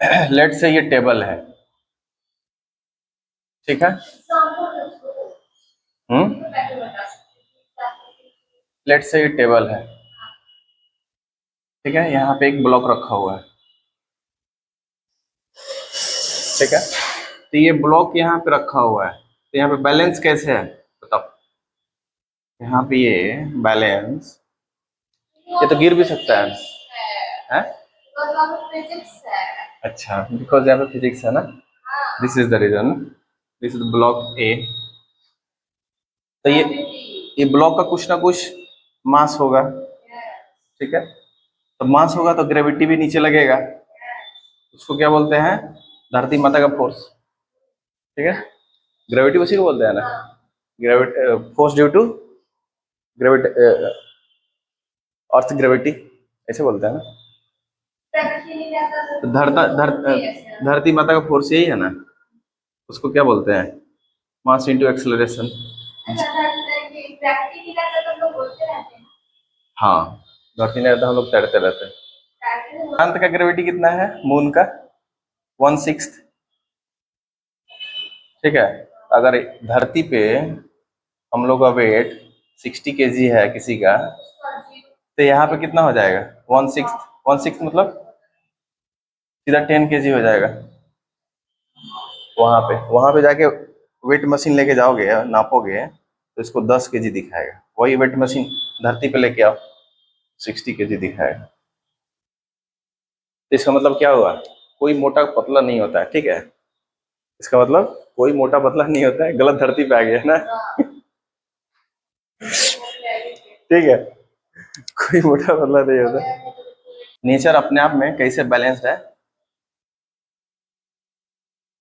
Late से ये table है, ठीक है। लेट से ये टेबल है, ठीक है। यहाँ पे एक ब्लॉक रखा हुआ है, ठीक है। तो ये ब्लॉक यहाँ पे रखा हुआ है, तो यहाँ पे बैलेंस कैसे है बताओ। यहाँ पे ये बैलेंस, ये तो गिर भी सकता है? अच्छा, बिकॉज यहाँ पे फिजिक्स है ना, this is the reason. This is block A. तो ये ब्लॉक का कुछ ना कुछ मास होगा, ठीक है। तो मास होगा तो ग्रेविटी भी नीचे लगेगा, उसको क्या बोलते हैं, धरती माता का फोर्स, ठीक है। ग्रेविटी उसी को बोलते हैं ना, gravity, force due to gravity, earth gravity, ऐसे बोलते हैं ना। तो धरती माता का फोर्स यही है ना, उसको क्या बोलते हैं, मास इनटू एक्सेलरेशन। हाँ, धरती नहीं रहता हम लोग तैरते रहते हैं। चांद का ग्रेविटी कितना है, मून का 1/6, ठीक है। अगर धरती पे हम लोग का वेट 60 केजी है किसी का, तो यहाँ पे कितना हो जाएगा, 1/6। 1/6 मतलब सीधा 10 केजी हो जाएगा। वहां पे जाके वेट मशीन लेके जाओगे, नापोगे, तो इसको 10 केजी दिखाएगा। वही वेट मशीन धरती पे लेके आओ, 60 केजी दिखाएगा। तो इसका मतलब क्या हुआ, कोई मोटा पतला नहीं होता है, ठीक है। इसका मतलब कोई मोटा पतला नहीं होता है, गलत धरती पे आ गया ना। ठीक है, कोई मोटा पतला नहीं होता। नेचर अपने आप में कैसे बैलेंस्ड है,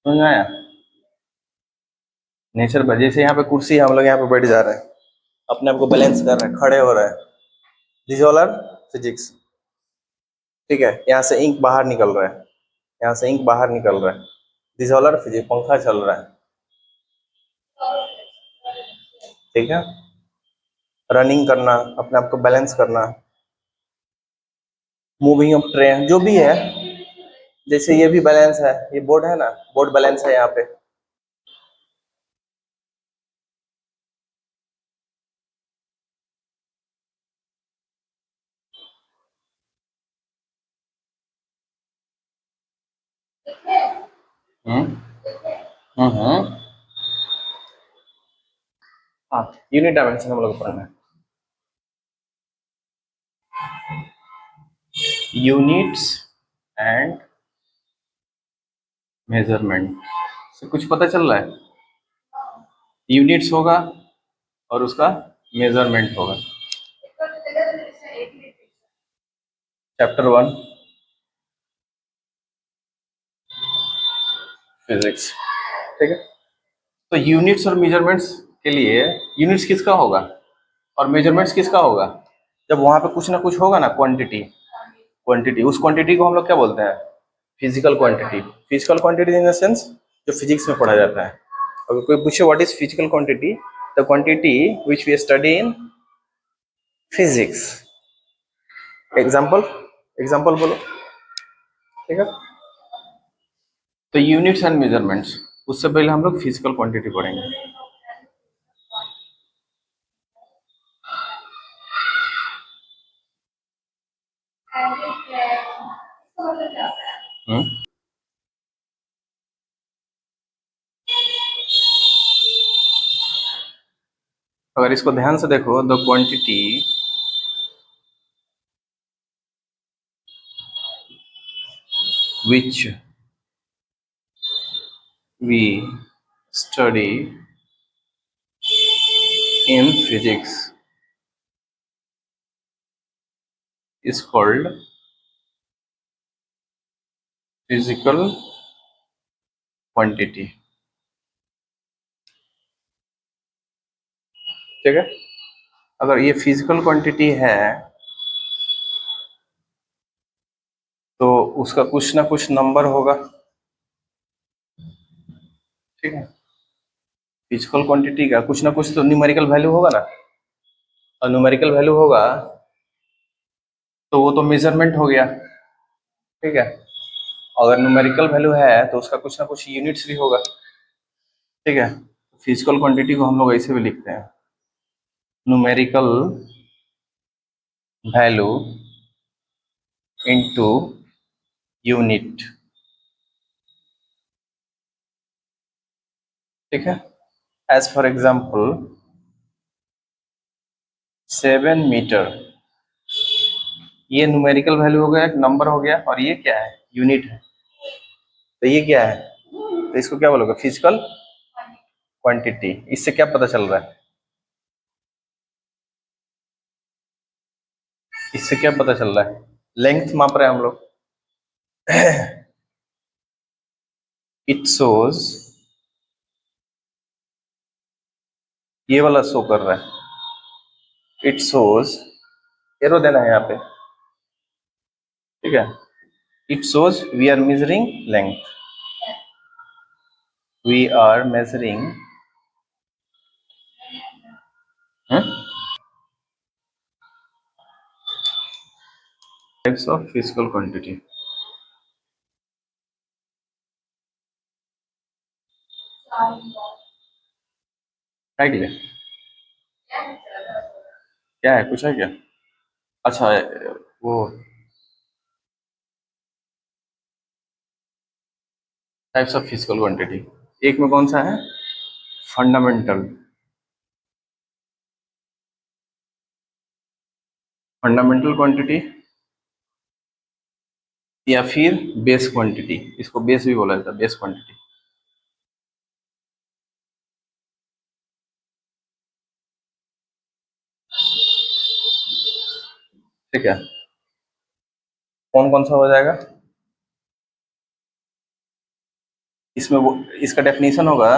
समझ में आया। नेचर जैसे यहाँ पे कुर्सी है, हम लोग यहाँ पे बैठ जा रहे हैं, अपने आप को बैलेंस कर रहे हैं, खड़े हो रहे हैं, दिस ऑल आर फिजिक्स, ठीक है। यहाँ से इंक बाहर निकल रहा है, यहाँ से इंक बाहर निकल रहा है, दिस ऑल आर फिजिक्स। पंखा चल रहा है, ठीक है। रनिंग करना, अपने आप को बैलेंस करना, मूविंग ऑफ ट्रेन, जो भी है। जैसे ये भी बैलेंस है, ये बोर्ड है ना, बोर्ड बैलेंस है यहाँ पे। हम्म हम्म। हाँ, यूनिट डायमेंशन हम लोग को पढ़ना है, यूनिट्स एंड मेजरमेंट से कुछ पता चल रहा है। यूनिट्स होगा और उसका मेजरमेंट होगा। चैप्टर 1 फिजिक्स, ठीक है। तो यूनिट्स और मेजरमेंट्स के लिए, यूनिट्स किसका होगा और मेजरमेंट्स किसका होगा, जब वहां पे कुछ ना कुछ होगा ना, क्वांटिटी, क्वांटिटी, उस क्वांटिटी को हम लोग क्या बोलते हैं, physical quantity. Physical quantity in the sense जो फिजिक्स में पढ़ा जाता है। अगर कोई पूछे what is physical quantity, the quantity which we study in physics. Example, example बोलो, ठीक है। तो यूनिट्स एंड मेजरमेंट्स, उससे पहले हम लोग फिजिकल क्वांटिटी पढ़ेंगे। हम्म, अगर इसको ध्यान से देखो, the quantity which we study in physics is called physical quantity, ठीक है। अगर ये फिजिकल क्वांटिटी है तो उसका कुछ ना कुछ नंबर होगा, ठीक है। फिजिकल क्वांटिटी का कुछ ना कुछ तो न्यूमेरिकल वैल्यू होगा ना, और न्यूमेरिकल वैल्यू होगा तो वो तो मेजरमेंट हो गया, ठीक है। अगर न्यूमेरिकल वैल्यू है तो उसका कुछ ना कुछ यूनिट्स भी होगा, ठीक है। फिजिकल क्वांटिटी को हम लोग ऐसे भी लिखते हैं, न्यूमेरिकल वैल्यू इनटू यूनिट, ठीक है। एज फॉर एग्जांपल 7 मीटर, ये न्यूमेरिकल वैल्यू हो गया, एक नंबर हो गया, और ये क्या है, यूनिट है। तो ये क्या है, तो इसको क्या बोलोगे, फिजिकल क्वांटिटी। इससे क्या पता चल रहा है, इससे क्या पता चल रहा है, लेंथ माप रहे हैं हम लोग। इट शोज, ये वाला शो कर रहा है, इट शोज, एरो देना है यहाँ पे, ठीक है। It shows we are measuring length, we are measuring types of physical quantity, है क्या, क्या है, कुछ है क्या, अच्छा वो टाइप्स ऑफ फिजिकल क्वांटिटी, एक में कौन सा है, फंडामेंटल, फंडामेंटल क्वांटिटी, या फिर बेस क्वांटिटी, इसको बेस भी बोला जाता है, बेस क्वांटिटी, ठीक है। कौन कौन सा हो जाएगा इसमें, वो इसका डेफिनेशन होगा,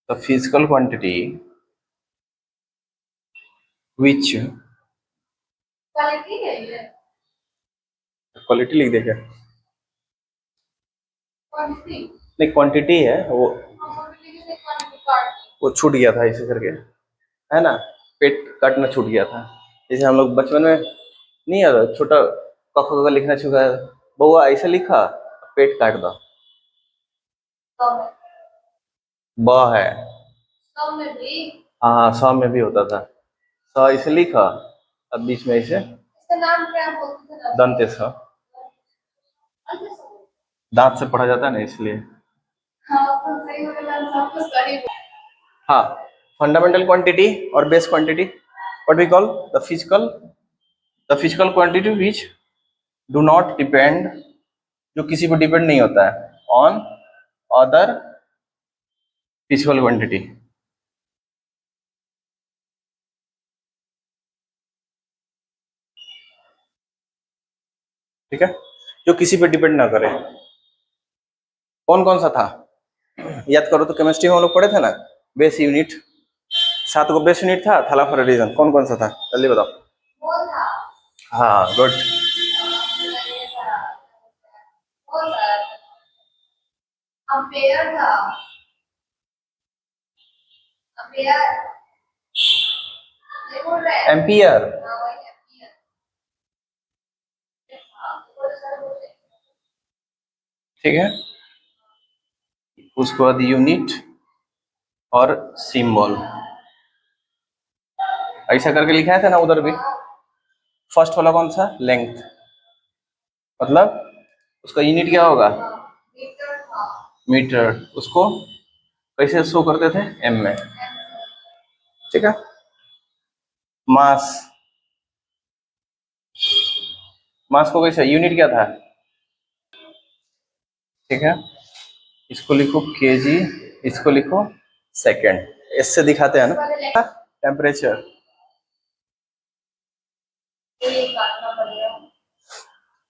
the physical quantity which, quality लिख दे क्या, नहीं क्वांटिटी है वो छूट गया था इसे करके, है ना, पेट काटना छूट गया था। जैसे हम लोग बचपन में नहीं आता, छोटा क ख ग लिखना छूटा, बउआ ऐसे लिखा, पेट काट दो, ब है, हाँ हाँ, स में भी होता था, स इसे लिखा, अब बीच में इसे दंत स, दांत से पढ़ा जाता है ना इसलिए। हाँ, फंडामेंटल क्वांटिटी और base quantity, what we call the physical quantity which do not depend, जो किसी पर डिपेंड नहीं होता है, ऑन अदर फिजिकल क्वांटिटी, ठीक है, जो किसी पर डिपेंड ना करे। कौन कौन सा था, याद करो तो, केमिस्ट्री में हम लोग पढ़े थे ना, बेस यूनिट, 7 गो बेस यूनिट था, थैला फॉर अ रीजन, कौन कौन सा था, जल्दी बताओ। हाँ गुड, एम्पियर, ठीक है, उसके बाद यूनिट और सिंबल, ऐसा करके लिखा था ना उधर भी। फर्स्ट वाला कौन सा, लेंथ, मतलब उसका यूनिट क्या होगा, मीटर, उसको कैसे शो करते थे, एम में, ठीक है। मास, मास को कैसे, यूनिट क्या था, ठीक है, इसको लिखो केजी, इसको लिखो सेकंड, इससे दिखाते हैं ना। टेम्परेचर,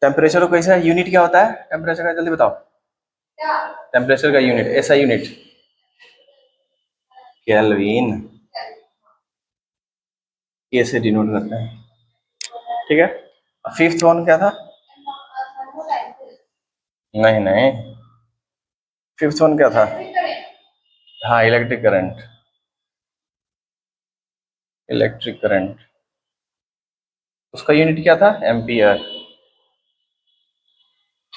टेम्परेचर को कैसा यूनिट क्या होता है, टेम्परेचर का जल्दी बताओ, टेम्परेचर का यूनिट, ऐसा यूनिट केल्विन, ये से डिनोट करते हैं, ठीक है। फिफ्थ वन क्या था, नहीं नहीं, फिफ्थ वन क्या था, हाँ इलेक्ट्रिक करंट, इलेक्ट्रिक करंट, उसका यूनिट क्या था, एम्पियर,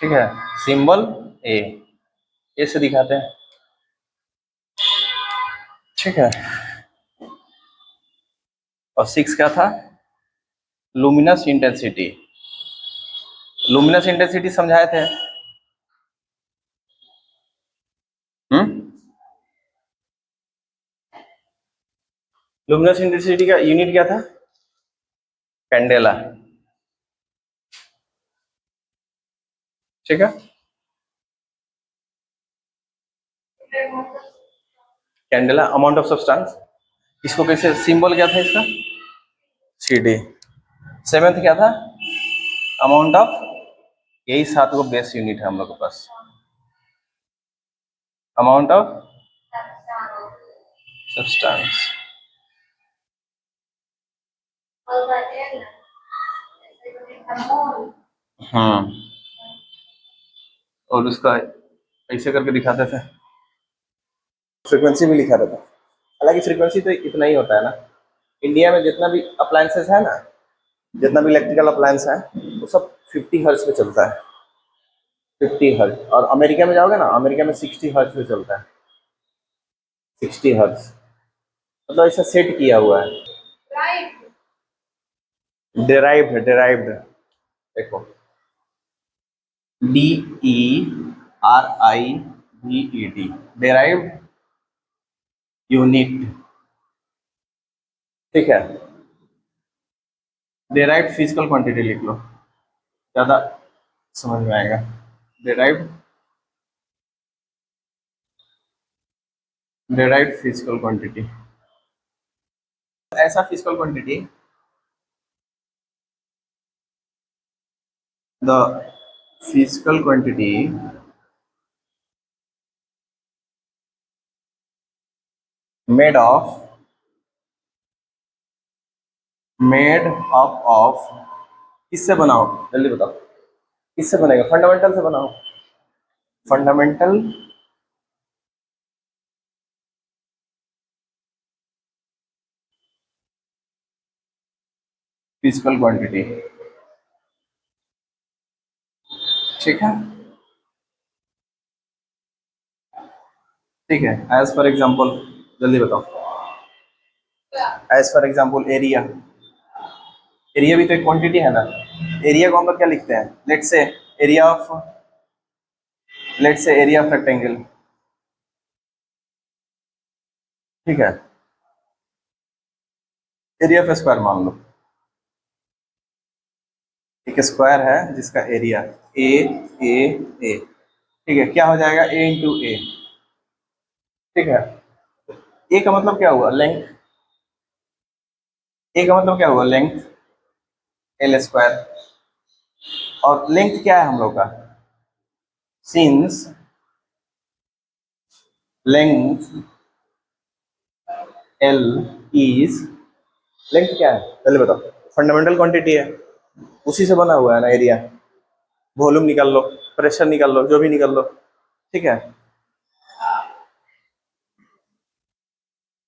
ठीक है, सिंबल ए से दिखाते हैं। ठीक है, और 6 क्या था? Luminous intensity. लुमिनस इंटेंसिटी समझाए थे। लुमिनस इंटेंसिटी का यूनिट क्या था? कैंडेला। ठीक है, कैंडेला अमाउंट ऑफ सब्सटेंस। इसको कैसे, सिंबल क्या था इसका? CD। सेवेंथ क्या था? अमाउंट ऑफ, यही 7 को बेस यूनिट है हम लोग के पास। Amount of substance. हाँ, और उसका ऐसे करके दिखाते थे, फ्रीक्वेंसी भी लिखा रहता। हालांकि फ्रीक्वेंसी तो इतना ही होता है ना। इंडिया में जितना भी अप्लायंसेस है ना, जितना भी इलेक्ट्रिकल अप्लायंस है, वो सब 50 हर्ट्ज पे चलता है। 50 हर्ट्ज। और अमेरिका में जाओगे ना, अमेरिका में 60 हर्ट्ज पे चलता है। 60 हर्ट्ज मतलब ऐसा सेट किया हुआ है। डेराइव्ड देखो, DERIVED, डेराइव्ड यूनिट। ठीक है, डेराइव्ड फिजिकल क्वांटिटी लिख लो, ज्यादा समझ में आएगा। डेराइव्ड, डेराइव्ड फिजिकल क्वांटिटी, ऐसा physical quantity, the physical quantity made up of, किससे बनाओ जल्दी बताओ, किससे बनेगा? फंडामेंटल से बनाओ। Fundamental physical quantity. ठीक है, ठीक है। एज फॉर एग्जांपल, जल्दी बताओ, as for example area. Area भी तो एक क्वांटिटी है ना। एरिया को हम लोग क्या लिखते हैं? Let's say area of rectangle. ठीक है, एरिया ऑफ स्क्वायर मान लो। एक स्क्वायर है जिसका एरिया ए ए ए, ठीक है, क्या हो जाएगा? ए इंटू ए। ठीक है, ए का मतलब क्या हुआ? लेंथ। ए का मतलब क्या हुआ? Length, L square. और लेंथ क्या है हम लोग का? Since length L is, length क्या है पहले बताओ? फंडामेंटल क्वांटिटी है, उसी से बना हुआ है ना एरिया। वॉल्यूम निकाल लो, प्रेशर निकाल लो, जो भी निकाल लो। ठीक है,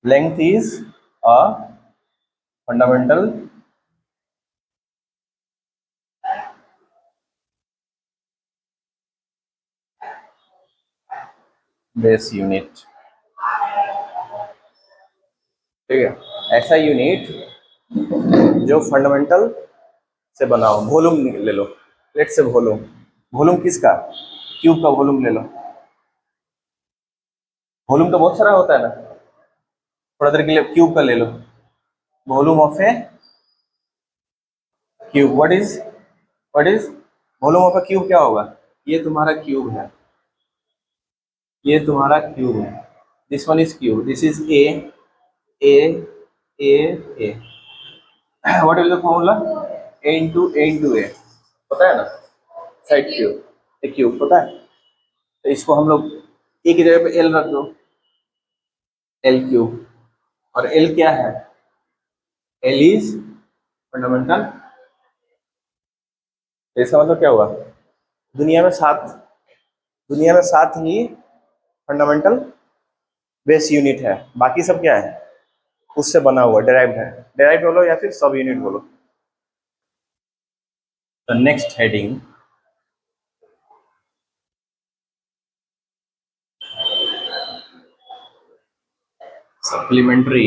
length is a fundamental base unit. ठीक है, ऐसा यूनिट जो फंडामेंटल से बना हो। वॉल्यूम ले लो, लेट से वॉल्यूम। वॉल्यूम किसका? क्यूब का वॉल्यूम ले लो। वॉल्यूम तो बहुत सारा होता है ना, थोड़ा देर के लिए क्यूब का ले लो। Volume of a cube, what is volume of a cube क्या होगा? ये तुम्हारा क्यूब है, ये तुम्हारा क्यूब है। This one is cube, this is a a a a. What is the formula? A into a पता है ना, साइड क्यूब, ए क्यूब पता है। तो इसको हम लोग ए की जगह पे एल रख दो, एल क्यूब। और एल क्या है? L is fundamental. इसका मतलब क्या हुआ? दुनिया में सात दुनिया में 7 ही फंडामेंटल बेस यूनिट है, बाकी सब क्या है? उससे बना हुआ, डेराइव्ड है। डेराइव्ड बोलो या फिर सब यूनिट बोलो। द नेक्स्ट हेडिंग, सप्लीमेंट्री,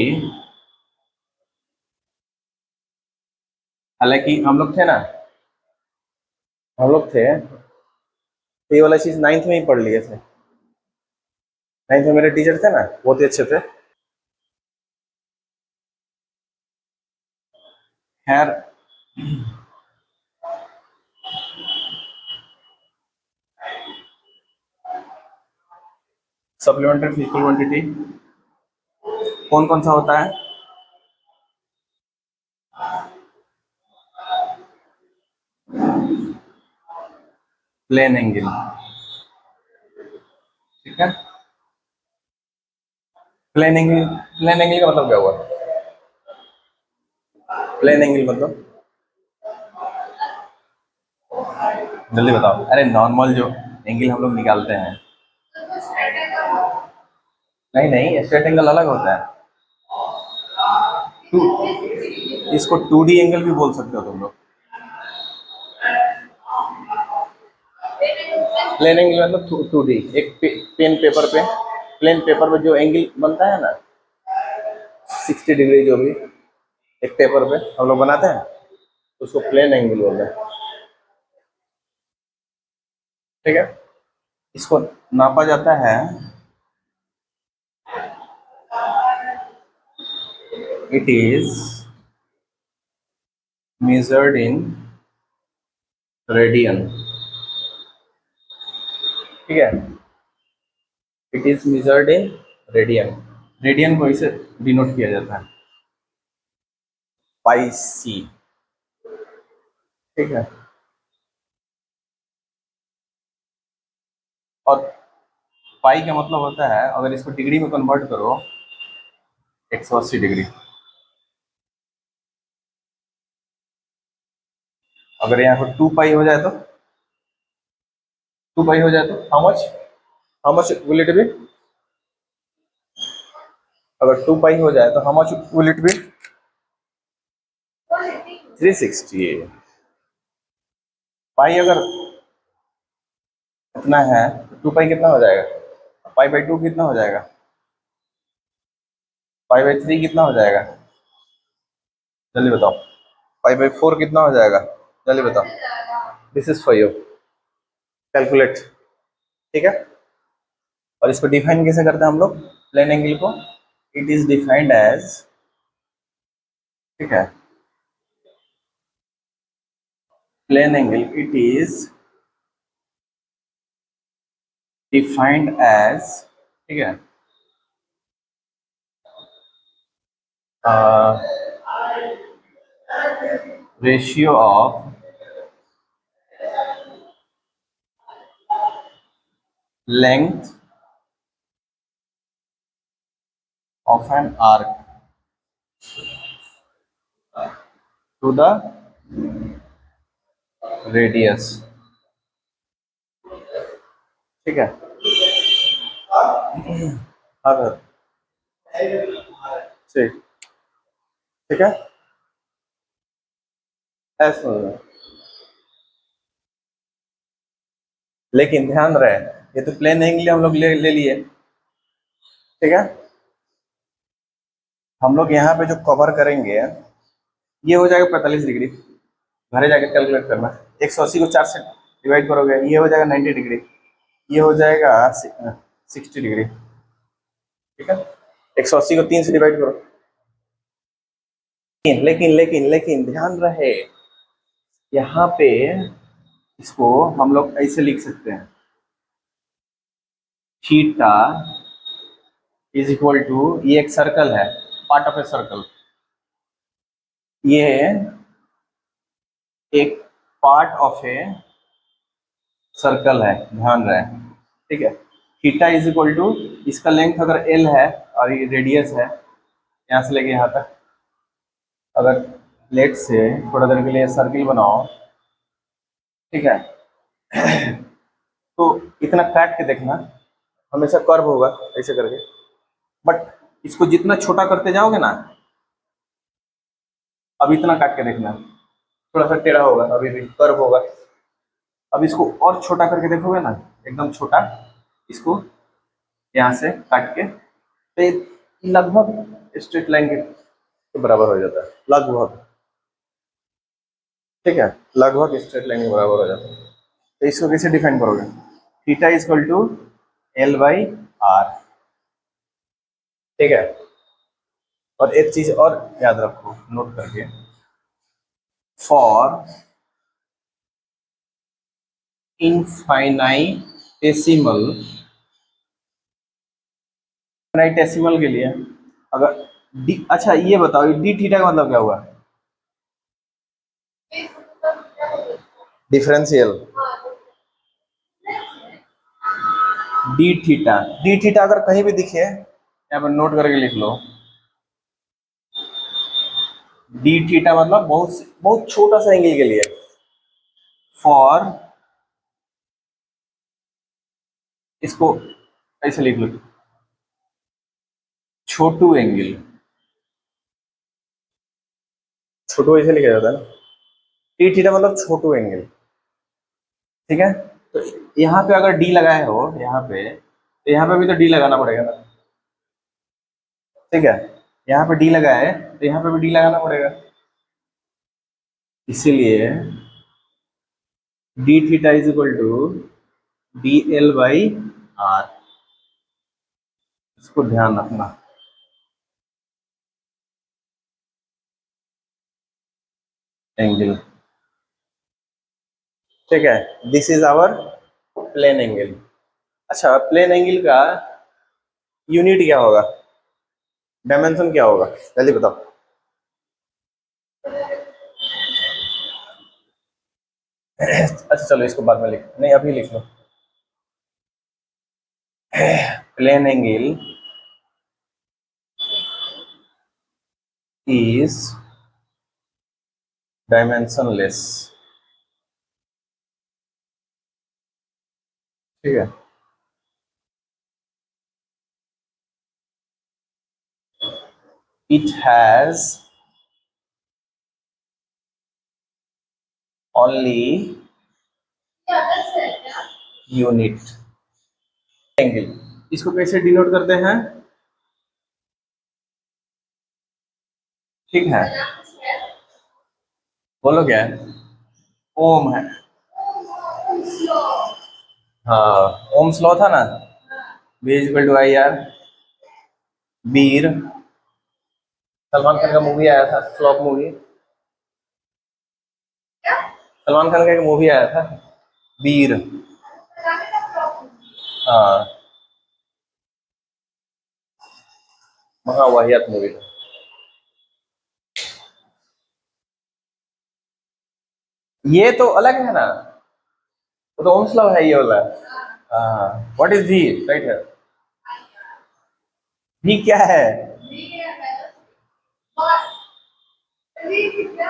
हालांकि हम लोग थे ना, हम लोग थे तो ये वाला चीज नाइन्थ में ही पढ़ लिए थे। नाइन्थ में मेरे टीचर थे ना, बहुत ही अच्छे थे। खैर, सप्लीमेंट्री फिजिकल क्वांटिटी कौन कौन सा होता है? प्लेन एंगल, ठीक है। प्लेन एंगल, प्लेन एंगल का मतलब क्या हुआ? प्लेन एंगल मतलब जल्दी बताओ। अरे नॉर्मल जो एंगल हम लोग निकालते हैं। नहीं नहीं, स्ट्रेट एंगल अलग होता है। टू, इसको 2D एंगल भी बोल सकते हो तुम लोग। प्लेन एंगल मतलब 2D, एक पेन पेपर पे, प्लेन पेपर पे जो एंगल बनता है ना, 60 डिग्री जो भी एक पेपर पे हम लोग बनाते हैं, उसको प्लेन एंगल बोलते हैं, ठीक है। इसको नापा जाता है, it is measured in radian, ठीक है। It is measured in radian, radian को इसे डिनोट किया जाता है पाई सी, ठीक है। और पाई का मतलब होता है, अगर इसको डिग्री में कन्वर्ट करो, 180 डिग्री। अगर यहाँ पर 2 पाई हो जाए तो, 2 पाई हो जाए तो how much will it be? अगर 2 पाई हो जाए तो how much will it be? 360। पाई अगर इतना है तो 2 पाई कितना हो जाएगा? पाई बाई 2 कितना हो जाएगा? पाई बाई 3 कितना हो जाएगा? जल्दी बताओ। पाई बाई 4 कितना हो जाएगा? जल्दी बताओ। This is for you, calculate, ठीक है। और इसको डिफाइन कैसे करते हैं हम लोग प्लेन एंगल को? इट इज डिफाइंड एज, ठीक है, plane angle it is defined as, ठीक है, ratio of length of an arc to the radius, ठीक है। अगर ठीक, ठीक है, ऐसा होगा। लेकिन ध्यान रहे, ये तो प्लेन एंगल हम लोग ले लिए, ठीक है। हम लोग यहाँ पे जो कवर करेंगे, ये हो जाएगा 45 डिग्री, घरे जाके कैलकुलेट करना। 180 को 4 से डिवाइड करोगे, ये हो जाएगा 90 डिग्री, ये हो जाएगा 60 डिग्री, ठीक है। 180 को 3 से डिवाइड करो। लेकिन लेकिन लेकिन ध्यान रहे, यहाँ पे इसको हम लोग ऐसे लिख सकते हैं, थीटा इज इक्वल टू, ये एक सर्कल है, पार्ट ऑफ ए सर्कल, ये एक पार्ट ऑफ ए सर्कल है, ध्यान रहे, ठीक है। थीटा इज इक्वल टू, इसका लेंथ अगर एल है और ये रेडियस है यहाँ से लेके यहाँ तक, अगर लेट से थोड़ा देर के लिए सर्किल बनाओ, ठीक है, तो इतना काट के देखना, हमेशा कर्व होगा ऐसे करके, बट इसको जितना छोटा करते जाओगे ना, अब इतना काट के देखना, थोड़ा सा टेढ़ा होगा, अभी भी कर्व होगा। अब इसको और छोटा करके देखोगे ना, एकदम छोटा, इसको यहाँ से काट के, तो लगभग स्ट्रेट लाइन के बराबर हो जाता है, लगभग। ठीक है, लगभग स्ट्रेट लाइन के बराबर हो जाता है। तो इसको कैसे डिफाइन करोगे? Theta is equal to L by R. ठीक है, और एक चीज और याद रखो नोट करके, फॉर इनफाइनाइटेसिमल, इनफाइनाइटेसिमल के लिए अगर डी, अच्छा ये बताओ डी थीटा का मतलब क्या हुआ? डिफरेंशियल। डी थीटा अगर कहीं भी दिखे यहाँ पर नोट करके लिख लो, डी थीटा मतलब बहुत बहुत छोटा सा एंगल के लिए, फॉर, इसको ऐसे लिख लो, छोटू एंगल, छोटू ऐसे लिखा जाता है ना, डी थीटा मतलब छोटू एंगल। ठीक है, तो यहाँ पे अगर डी लगाए हो यहाँ पे, तो यहाँ पे भी तो डी लगाना पड़ेगा ना। ठीक है, यहाँ पे डी लगाए तो यहाँ पे भी डी लगाना पड़ेगा, इसीलिए D theta is equal to D L by R. इसको ध्यान रखना। एंगल, ठीक है, this is our plane angle. अच्छा, प्लेन एंगल का यूनिट क्या होगा, डायमेंशन क्या होगा, जल्दी बताओ। अच्छा चलो इसको बाद में लिख, नहीं अभी लिख लो। Plane angle is dimensionless. ठीक है, it has only unit angle. इसको कैसे डिनोट करते हैं? ठीक है, बोलो क्या है? ओम है। हाँ, ओम स्लॉ था ना, V equal to I R. Veer, Salman Khan का मूवी आया था, फ्लॉप मूवी, सलमान खान का एक मूवी आया था वीर। हाँ, महा वाहियात मूवी था। ये तो अलग है ना, वो तो ओम स्लॉ है ये वाला। हाँ, व्हाट इज वी, राइट है, वी क्या है?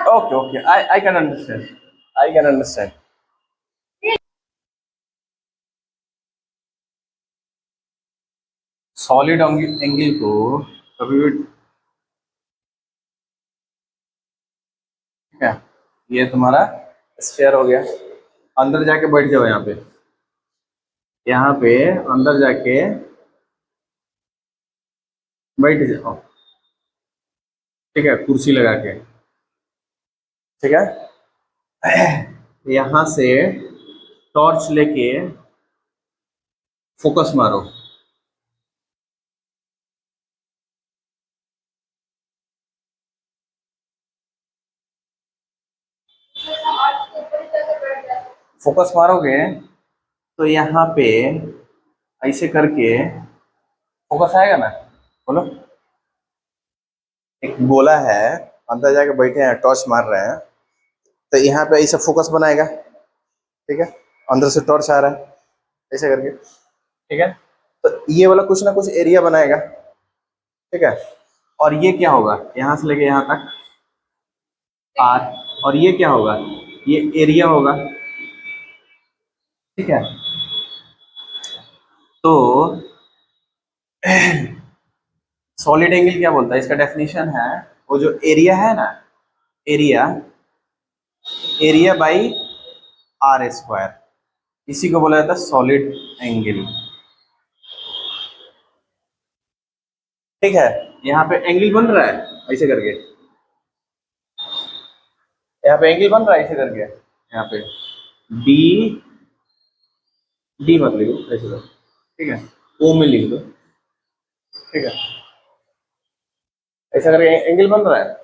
Okay okay, I can understand, I can understand. Solid angle को कभी भी, ठीक है, ये तुम्हारा स्फेयर हो गया, अंदर जाके बैठ जाओ यहाँ पे, यहाँ पे अंदर जाके बैठ जाओ। ठीक है, कुर्सी लगा के। ठीक है, यहाँ से टॉर्च लेके फोकस मारो। फोकस मारोगे तो यहाँ पे ऐसे करके फोकस आएगा ना, बोलो। एक गोला है, अंदर जाके बैठे हैं, टॉर्च मार रहे हैं, तो यहाँ पे ऐसे फोकस बनाएगा। ठीक है, अंदर से टॉर्च आ रहा है ऐसे करके। ठीक है, तो ये वाला कुछ ना कुछ एरिया बनाएगा। ठीक है, और ये क्या होगा, यहाँ से लेके यहाँ तक आर, और ये क्या होगा, ये एरिया होगा। ठीक है, तो सॉलिड एंगल क्या बोलता है, इसका डेफिनेशन है, वो जो एरिया है ना, area, area by R square, इसी को बोला जाता है सॉलिड एंगल। ठीक है, यहाँ पे एंगल बन रहा है ऐसे करके, यहाँ पे एंगल बन रहा है ऐसे करके, यहाँ पे डी, डी मत लिखो ऐसे करो, ठीक है, ओ में लिख दो, ठीक है, ऐसा करके एंगल बन रहा है।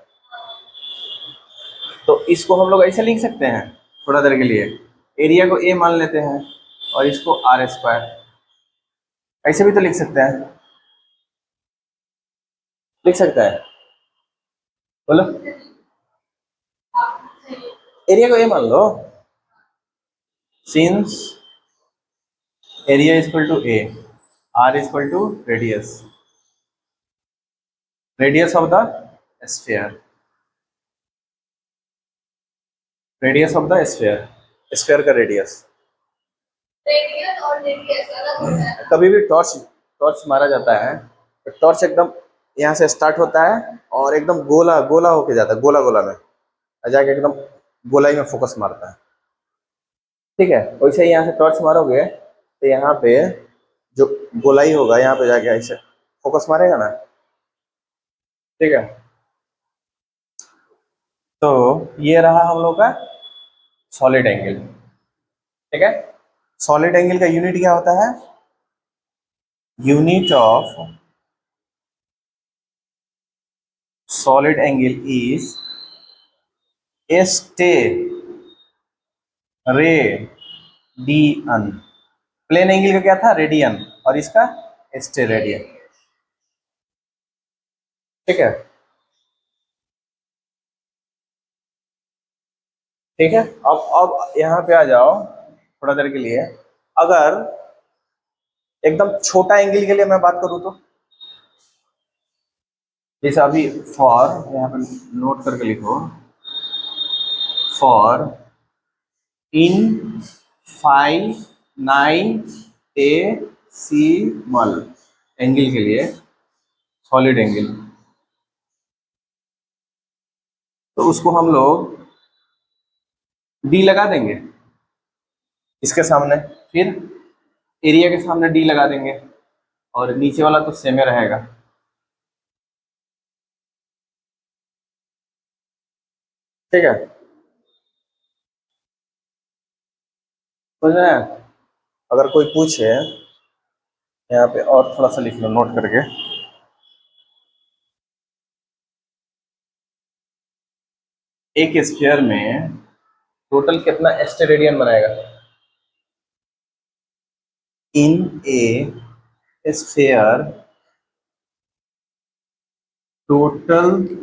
तो इसको हम लोग ऐसे लिख सकते हैं थोड़ा देर के लिए, एरिया को ए मान लेते हैं और इसको आर स्क्वायर, ऐसे भी तो लिख सकते हैं, लिख सकता है, बोलो, एरिया को ए मान लो, since area is equal to a, r is equal to radius, radius of the sphere, radius of the sphere, sphere का रेडियस। रेडियस और रेडियस अलग होता है। कभी भी टॉर्च टॉर्च मारा जाता है तो टॉर्च एकदम यहाँ से स्टार्ट होता है और एकदम गोला गोला होके जाता है, गोला गोला में जाके एकदम गोलाई में फोकस मारता है, ठीक है। वैसे ही यहाँ से टॉर्च मारोगे तो यहाँ पे जो गोलाई होगा यहाँ पे जाके ऐसे फोकस मारेगा ना, ठीक है। तो ये रहा हम लोग का सॉलिड एंगल, ठीक है। सॉलिड एंगल का यूनिट क्या होता है? Unit of solid angle is steradian. Plane angle का क्या था? रेडियन, और इसका एस्टे रेडियन, ठीक है, ठीक है। अब यहाँ पे आ जाओ थोड़ा देर के लिए, अगर एकदम छोटा एंगल के लिए मैं बात करूँ तो, जैसे अभी फॉर, यहाँ पे नोट करके लिखो, फॉर इन फाइनाइटेसिमल एंगल के लिए, सॉलिड एंगल, तो उसको हम लोग डी लगा देंगे इसके सामने, फिर एरिया के सामने डी लगा देंगे, और नीचे वाला तो सेम ही रहेगा, ठीक है, समझ रहे हैं? अगर कोई पूछे, यहाँ पे और थोड़ा सा लिख लो नोट करके, एक स्फीयर में टोटल कितना एस्टेरेडियन बनाएगा? In a sphere total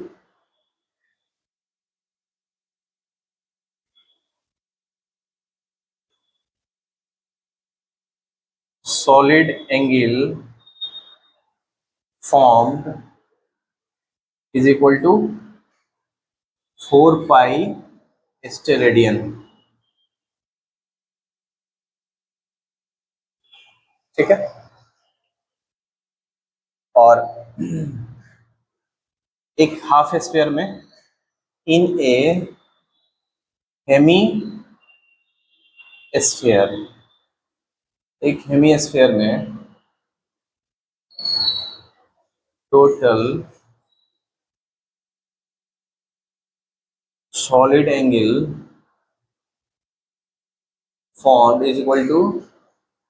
solid angle formed is equal to 4 pi steradian, ठीक है। और एक हाफ स्फीयर में, इन ए हेमी स्फीयर, एक हेमी स्फीयर में total solid angle formed is equal to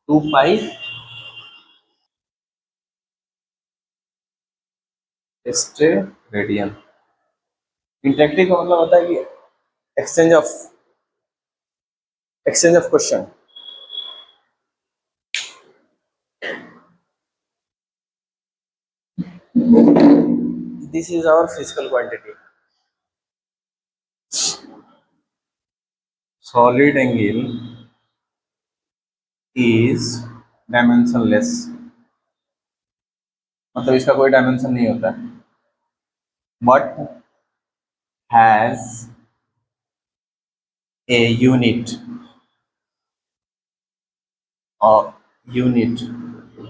2 pi steradian. Interactive का मतलब होता है कि exchange of question. This is our physical quantity, solid angle is dimensionless, मतलब इसका कोई डायमेंशन नहीं होता, बट हैज ए यूनिट, और यूनिट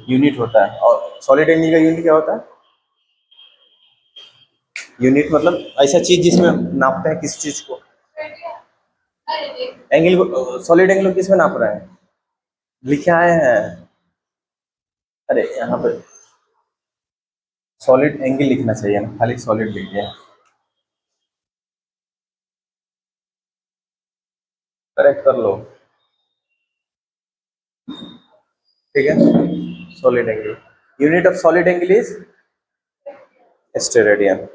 यूनिट होता है। और सॉलिड एंगल का यूनिट क्या होता है? यूनिट मतलब ऐसा चीज जिसमें नापते हैं किस चीज को, एंगल को। सॉलिड एंगल किस में नाप रहा है? लिखे आए हैं, अरे यहाँ पे सॉलिड एंगल लिखना चाहिए ना, खाली सॉलिड लिख दिया। करेक्ट कर लो, ठीक है। Solid angle, unit of solid angle is steradian.